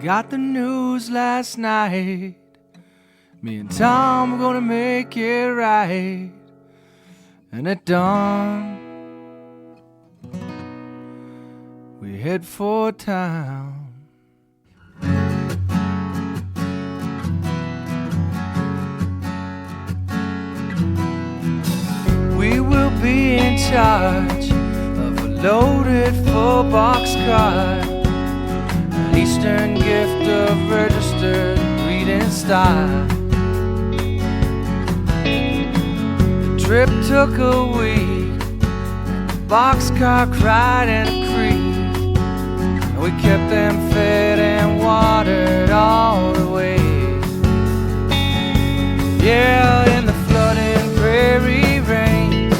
Got the news last night. Me and Tom were gonna make it right. And at dawn, we head for town. We will be in charge of a loaded full boxcar, an Eastern gift of registered reading style. The trip took a week, and the boxcar cried in a creek, and we kept them fed and watered all the way. Yeah, in the flooding prairie rains,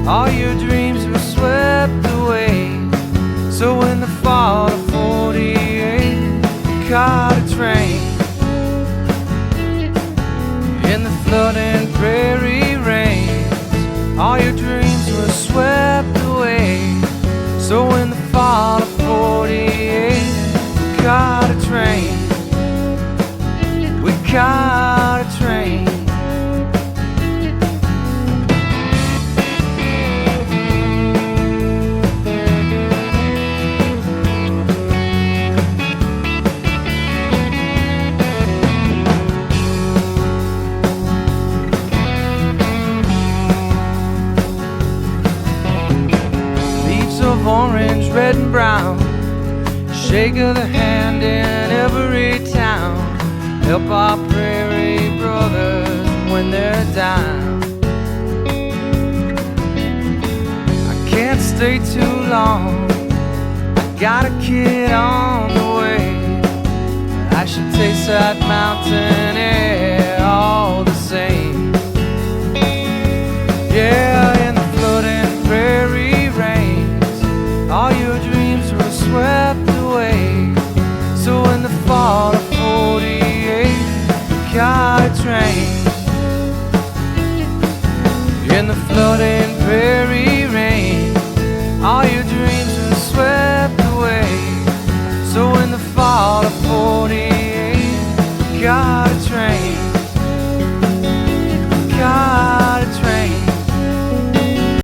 all your dreams were swept away. So in the fall of 48, we caught a train. In the flooding prairie rains, all your dreams were swept away. So in the fall of 48, we caught a train. We caught a train. Orange, red and brown, shake of the hand in every town. Help our prairie brothers when they're down. I can't stay too long, I got a kid on the way. I should taste that mountain air all the same. Yeah, in the flooding prairie rains, all your dreams were swept away. So in the fall of 48, we caught a train. In the flooding prairie